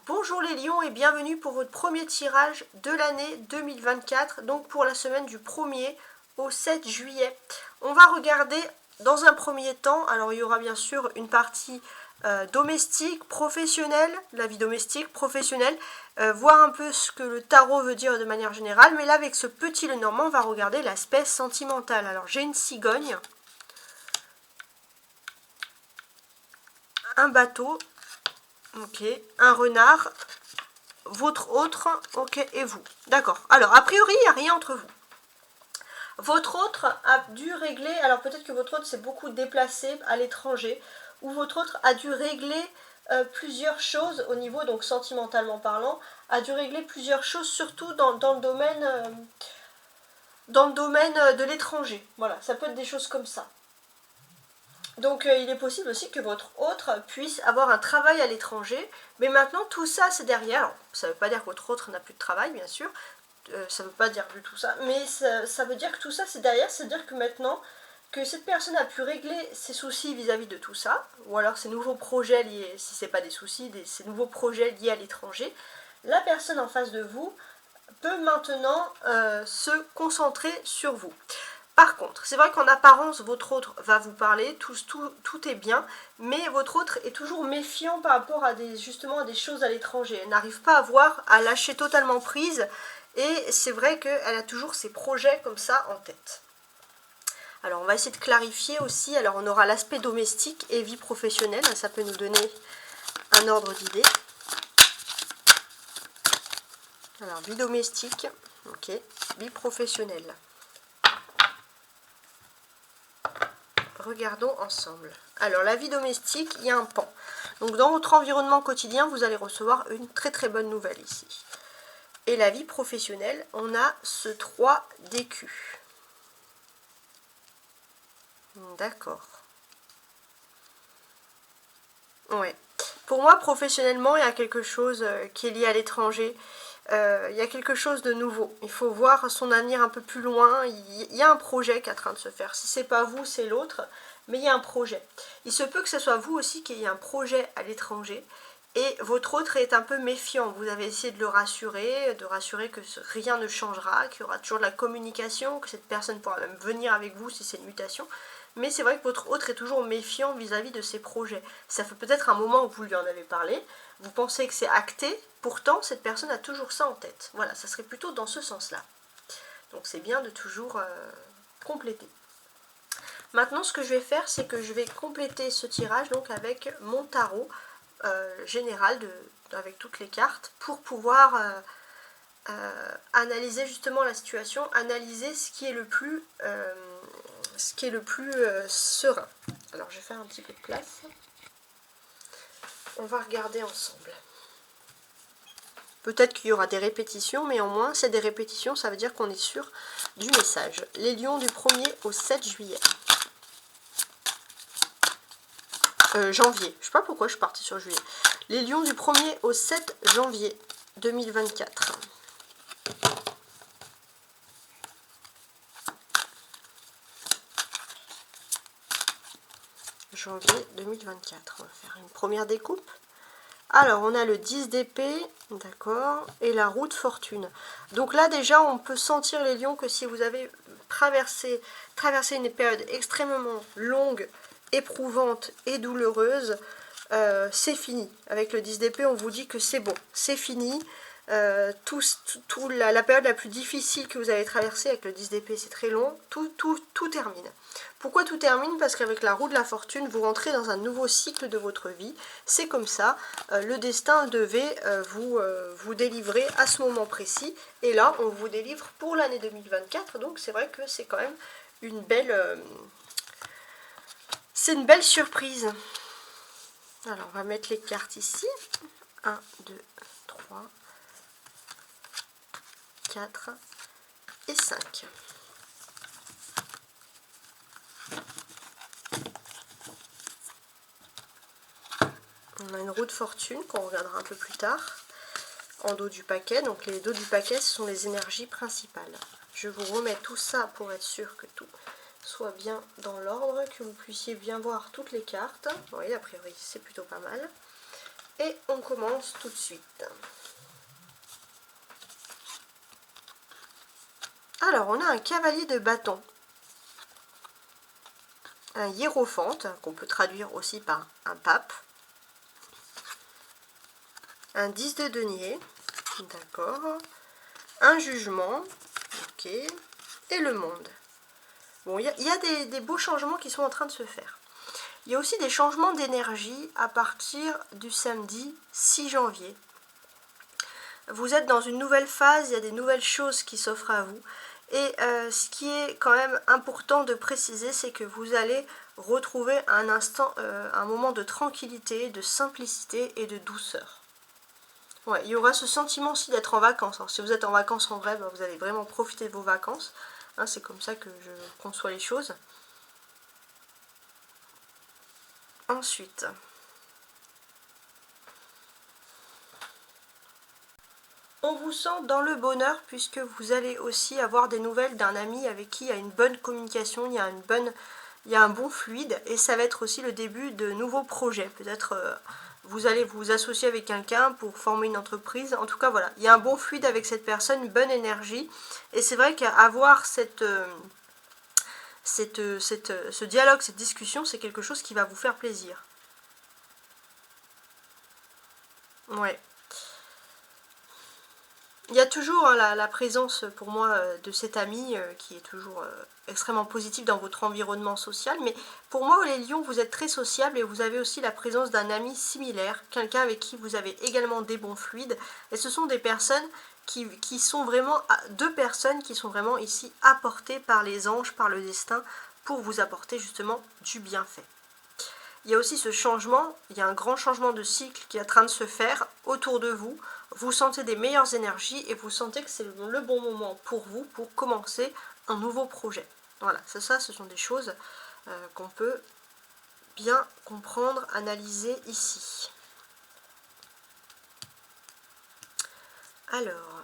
Bonjour les lions et bienvenue pour votre premier tirage de l'année 2024, donc pour la semaine du 1er au 7 juillet. On va regarder dans un premier temps, alors il y aura bien sûr une partie domestique, professionnelle, la vie domestique, professionnelle, voir un peu ce que le tarot veut dire de manière générale, mais là avec ce petit Lenormand, on va regarder l'aspect sentimental. Alors j'ai une cigogne, un bateau, ok, un renard, votre autre, ok, et vous. D'accord. Alors, a priori, il n'y a rien entre vous. Votre autre a dû régler, alors peut-être que votre autre s'est beaucoup déplacé à l'étranger, ou votre autre a dû régler plusieurs choses au niveau, donc sentimentalement parlant, a dû régler plusieurs choses, surtout dans le domaine de l'étranger. Voilà, ça peut être des choses comme ça. Donc il est possible aussi que votre autre puisse avoir un travail à l'étranger, mais maintenant tout ça c'est derrière. Alors, ça ne veut pas dire que votre autre n'a plus de travail, bien sûr, ça ne veut pas dire du tout ça, mais ça veut dire que tout ça c'est derrière, c'est-à-dire que maintenant que cette personne a pu régler ses soucis vis-à-vis de tout ça, ou alors ses nouveaux projets liés, si ce n'est pas des soucis, ses nouveaux projets liés à l'étranger, la personne en face de vous peut maintenant se concentrer sur vous. Par contre, c'est vrai qu'en apparence, votre autre va vous parler, tout est bien, mais votre autre est toujours méfiant par rapport à justement à des choses à l'étranger. Elle n'arrive pas à lâcher totalement prise, et c'est vrai qu'elle a toujours ses projets comme ça en tête. Alors on va essayer de clarifier aussi, alors on aura l'aspect domestique et vie professionnelle, ça peut nous donner un ordre d'idée. Alors vie domestique, ok, vie professionnelle. Regardons ensemble. Alors la vie domestique, il y a un pan. Donc dans votre environnement quotidien, vous allez recevoir une très très bonne nouvelle ici. Et la vie professionnelle, on a ce 3 d'écus. D'accord. Ouais. Pour moi, professionnellement, il y a quelque chose qui est lié à l'étranger. Il y a quelque chose de nouveau. Il faut voir son avenir un peu plus loin. Il y a un projet qui est en train de se faire. Si c'est pas vous, c'est l'autre. Mais il y a un projet. Il se peut que ce soit vous aussi qui ayez un projet à l'étranger. Et votre autre est un peu méfiant. Vous avez essayé de le rassurer, que rien ne changera, qu'il y aura toujours de la communication, que cette personne pourra même venir avec vous si c'est une mutation. Mais c'est vrai que votre autre est toujours méfiant vis-à-vis de ses projets. Ça fait peut-être un moment où vous lui en avez parlé, vous pensez que c'est acté, pourtant cette personne a toujours ça en tête. Voilà, ça serait plutôt dans ce sens-là. Donc c'est bien de toujours compléter. Maintenant, ce que je vais faire, c'est que je vais compléter ce tirage donc avec mon tarot général avec toutes les cartes pour pouvoir analyser justement la situation, analyser ce qui est le plus serein. Alors je vais faire un petit peu de place. On va regarder ensemble. Peut-être qu'il y aura des répétitions, mais au moins c'est des répétitions, ça veut dire qu'on est sûr du message. Les lions du 1er au 7 juillet. Janvier. Je sais pas pourquoi je suis partie sur juillet. Les lions du 1er au 7 janvier 2024. Janvier 2024. On va faire une première découpe. Alors, on a le 10 d'épée, d'accord, et la roue de fortune. Donc là, déjà, on peut sentir, les lions, que si vous avez traversé une période extrêmement longue, éprouvante et douloureuse, c'est fini. Avec le 10 d'épée, on vous dit que c'est bon, c'est fini. La période la plus difficile que vous avez traversée avec le 10 d'épée, c'est très long, tout termine. Pourquoi tout termine? Parce qu'avec la roue de la fortune, vous rentrez dans un nouveau cycle de votre vie. C'est comme ça, le destin devait vous délivrer à ce moment précis. Et là, on vous délivre pour l'année 2024. Donc c'est vrai que c'est quand même une belle surprise. Alors, on va mettre les cartes ici. 1, 2, 3, 4 et 5. On a une roue de fortune qu'on regardera un peu plus tard en dos du paquet. Donc les dos du paquet, ce sont les énergies principales. Je vous remets tout ça pour être sûr que tout soit bien dans l'ordre, que vous puissiez bien voir toutes les cartes. Oui, a priori, c'est plutôt pas mal. Et on commence tout de suite. Alors, on a un cavalier de bâton, un hiérophante, qu'on peut traduire aussi par un pape, un 10 de denier, d'accord, un jugement, ok, et le monde. Bon, il y a des beaux changements qui sont en train de se faire. Il y a aussi des changements d'énergie à partir du samedi 6 janvier. Vous êtes dans une nouvelle phase, il y a des nouvelles choses qui s'offrent à vous. Et ce qui est quand même important de préciser, c'est que vous allez retrouver un instant, un moment de tranquillité, de simplicité et de douceur. Ouais, il y aura ce sentiment aussi d'être en vacances. Alors, si vous êtes en vacances en vrai, vous allez vraiment profiter de vos vacances. Hein, c'est comme ça que je conçois les choses. Ensuite, on vous sent dans le bonheur puisque vous allez aussi avoir des nouvelles d'un ami avec qui il y a une bonne communication, il y a un bon fluide et ça va être aussi le début de nouveaux projets. Peut-être vous allez vous associer avec quelqu'un pour former une entreprise. En tout cas, voilà, il y a un bon fluide avec cette personne, une bonne énergie. Et c'est vrai qu'avoir ce dialogue, cette discussion, c'est quelque chose qui va vous faire plaisir. Ouais. Il y a toujours hein, la présence pour moi de cet ami qui est toujours extrêmement positif dans votre environnement social. Mais pour moi, les lions, vous êtes très sociable et vous avez aussi la présence d'un ami similaire, quelqu'un avec qui vous avez également des bons fluides. Et ce sont des personnes qui sont vraiment, deux personnes qui sont vraiment ici apportées par les anges, par le destin, pour vous apporter justement du bienfait. Il y a aussi ce changement, il y a un grand changement de cycle qui est en train de se faire autour de vous. Vous sentez des meilleures énergies et vous sentez que c'est le bon moment pour vous pour commencer un nouveau projet. Voilà, c'est ça, ce sont des choses qu'on peut bien comprendre, analyser ici. Alors,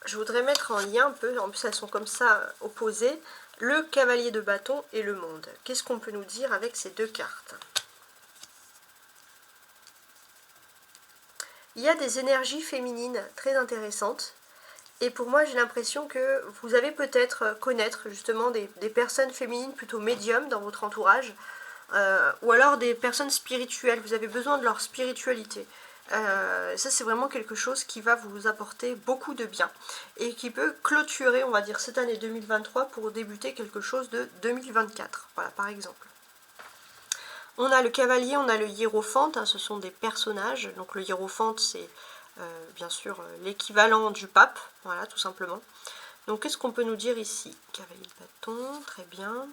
je voudrais mettre en lien un peu, en plus elles sont comme ça opposées, le cavalier de bâton et le monde. Qu'est-ce qu'on peut nous dire avec ces deux cartes ? Il y a des énergies féminines très intéressantes. Et pour moi, j'ai l'impression que vous allez peut-être connaître justement des personnes féminines plutôt médiums dans votre entourage. Ou alors des personnes spirituelles. Vous avez besoin de leur spiritualité. Ça, c'est vraiment quelque chose qui va vous apporter beaucoup de bien. Et qui peut clôturer, on va dire, cette année 2023 pour débuter quelque chose de 2024. Voilà, par exemple. On a le cavalier, on a le hiérophante, hein, ce sont des personnages. Donc le hiérophante, c'est bien sûr l'équivalent du pape, voilà, tout simplement. Donc qu'est-ce qu'on peut nous dire ici? Cavalier de bâton, très bien.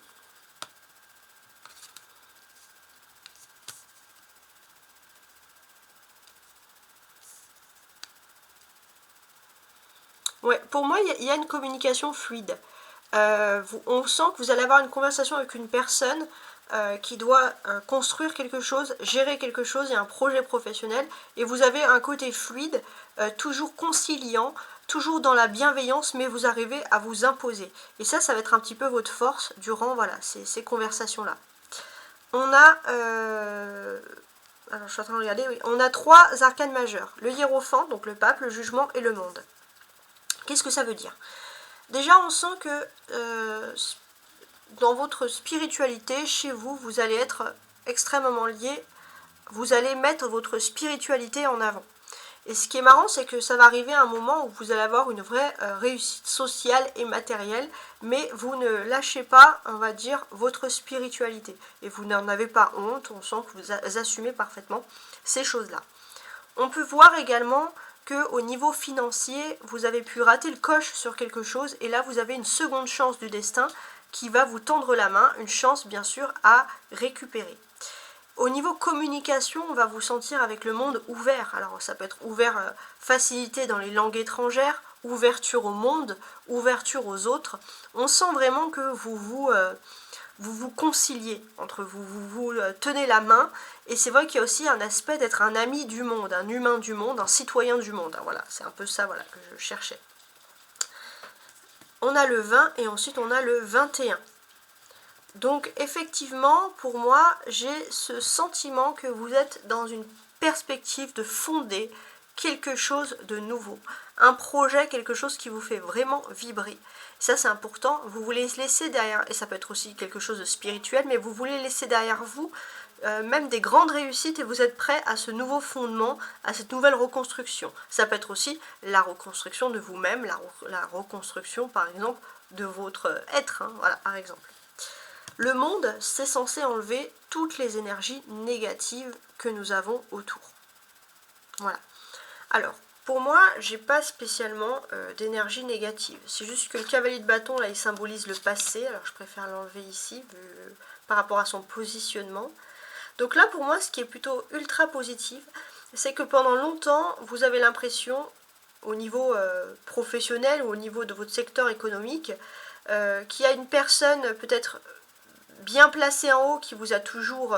Ouais, pour moi, il y a une communication fluide. On sent que vous allez avoir une conversation avec une personne qui doit construire quelque chose, gérer quelque chose, il y a un projet professionnel, et vous avez un côté fluide, toujours conciliant, toujours dans la bienveillance, mais vous arrivez à vous imposer. Et ça va être un petit peu votre force durant voilà, ces conversations-là. On a... alors je suis en train de regarder, oui. On a 3 arcanes majeures. Le hiérophante, donc le pape, le jugement et le monde. Qu'est-ce que ça veut dire? Déjà, on sent que dans votre spiritualité, chez vous, vous allez être extrêmement lié. Vous allez mettre votre spiritualité en avant. Et ce qui est marrant, c'est que ça va arriver à un moment où vous allez avoir une vraie réussite sociale et matérielle, mais vous ne lâchez pas, on va dire, votre spiritualité. Et vous n'en avez pas honte, on sent que vous assumez parfaitement ces choses-là. On peut voir également qu'au niveau financier, vous avez pu rater le coche sur quelque chose, et là vous avez une seconde chance du destin qui va vous tendre la main, une chance bien sûr à récupérer. Au niveau communication, on va vous sentir avec le monde ouvert. Alors ça peut être ouvert, facilité dans les langues étrangères, ouverture au monde, ouverture aux autres. On sent vraiment que vous vous conciliez entre vous, vous tenez la main. Et c'est vrai qu'il y a aussi un aspect d'être un ami du monde, un humain du monde, un citoyen du monde. Voilà, c'est un peu ça voilà, que je cherchais. On a le 20 et ensuite on a le 21. Donc effectivement, pour moi, j'ai ce sentiment que vous êtes dans une perspective de fonder quelque chose de nouveau. Un projet, quelque chose qui vous fait vraiment vibrer. Ça c'est important, vous voulez laisser derrière, et ça peut être aussi quelque chose de spirituel, mais vous voulez laisser derrière vous même des grandes réussites et vous êtes prêt à ce nouveau fondement, à cette nouvelle reconstruction. Ça peut être aussi la reconstruction de vous-même, la reconstruction par exemple de votre être, hein, voilà, par exemple. Le monde, c'est censé enlever toutes les énergies négatives que nous avons autour. Voilà. Alors, pour moi, j'ai pas spécialement d'énergie négative. C'est juste que le cavalier de bâton, là, il symbolise le passé. Alors, je préfère l'enlever ici, par rapport à son positionnement. Donc là, pour moi, ce qui est plutôt ultra positif, c'est que pendant longtemps, vous avez l'impression, au niveau professionnel ou au niveau de votre secteur économique, qu'il y a une personne peut-être bien placée en haut qui vous a toujours...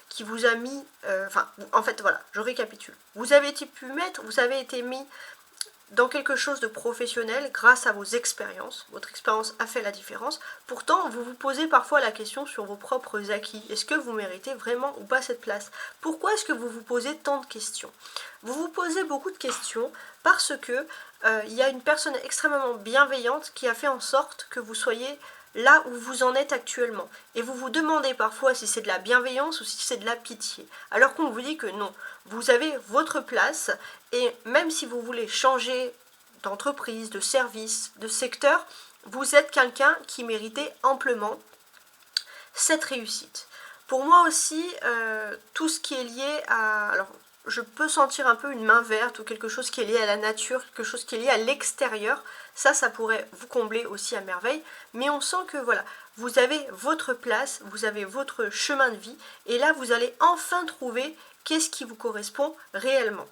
qui vous a mis... en fait, voilà, je récapitule. Vous avez été mis dans quelque chose de professionnel grâce à vos expériences. Votre expérience a fait la différence. Pourtant, vous vous posez parfois la question sur vos propres acquis. Est-ce que vous méritez vraiment ou pas cette place? Pourquoi est-ce que vous vous posez tant de questions? Vous vous posez beaucoup de questions parce que il y a une personne extrêmement bienveillante qui a fait en sorte que vous soyez là où vous en êtes actuellement. Et vous vous demandez parfois si c'est de la bienveillance ou si c'est de la pitié. Alors qu'on vous dit que non, vous avez votre place et même si vous voulez changer d'entreprise, de service, de secteur, vous êtes quelqu'un qui méritait amplement cette réussite. Pour moi aussi, tout ce qui est lié à... Alors, je peux sentir un peu une main verte ou quelque chose qui est lié à la nature, quelque chose qui est lié à l'extérieur. Ça pourrait vous combler aussi à merveille. Mais on sent que voilà, vous avez votre place, vous avez votre chemin de vie. Et là, vous allez enfin trouver qu'est-ce qui vous correspond réellement.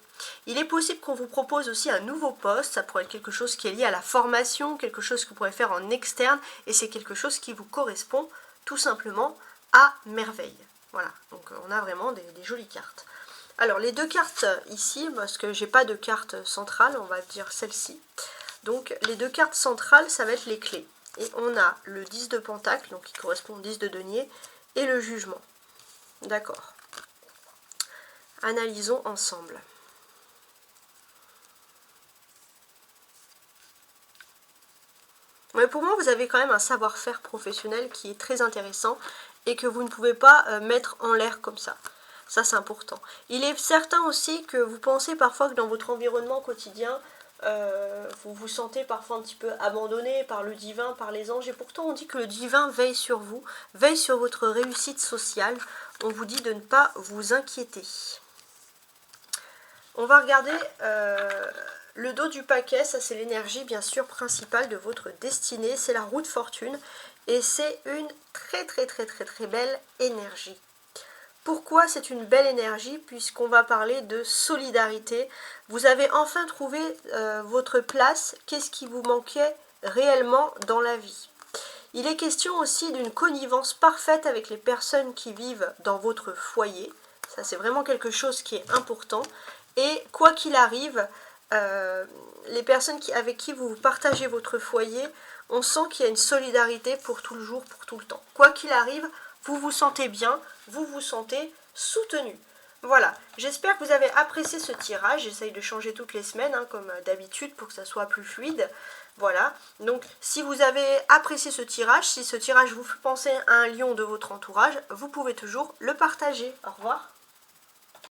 Il est possible qu'on vous propose aussi un nouveau poste. Ça pourrait être quelque chose qui est lié à la formation, quelque chose que vous pourrez faire en externe. Et c'est quelque chose qui vous correspond tout simplement à merveille. Voilà, donc on a vraiment des jolies cartes. Alors les deux cartes ici, parce que j'ai pas de carte centrale, on va dire celle-ci. Donc les deux cartes centrales, ça va être les clés. Et on a le 10 de pentacle, donc qui correspond au 10 de denier, et le jugement. D'accord. Analysons ensemble. Mais pour moi, vous avez quand même un savoir-faire professionnel qui est très intéressant et que vous ne pouvez pas mettre en l'air comme ça. Ça, c'est important. Il est certain aussi que vous pensez parfois que dans votre environnement quotidien, vous vous sentez parfois un petit peu abandonné par le divin, par les anges. Et pourtant, on dit que le divin veille sur vous, veille sur votre réussite sociale. On vous dit de ne pas vous inquiéter. On va regarder le dos du paquet. Ça, c'est l'énergie, bien sûr, principale de votre destinée. C'est la roue de fortune. Et c'est une très belle énergie. Pourquoi c'est une belle énergie? Puisqu'on va parler de solidarité. Vous avez enfin trouvé votre place. Qu'est-ce qui vous manquait réellement dans la vie? Il est question aussi d'une connivence parfaite avec les personnes qui vivent dans votre foyer. Ça, c'est vraiment quelque chose qui est important. Et quoi qu'il arrive, les personnes avec qui vous partagez votre foyer, on sent qu'il y a une solidarité pour tout le jour, pour tout le temps. Quoi qu'il arrive, vous vous sentez bien, vous vous sentez soutenu. Voilà, j'espère que vous avez apprécié ce tirage. J'essaye de changer toutes les semaines, hein, comme d'habitude, pour que ça soit plus fluide. Voilà, donc si vous avez apprécié ce tirage, si ce tirage vous fait penser à un lion de votre entourage, vous pouvez toujours le partager. Au revoir.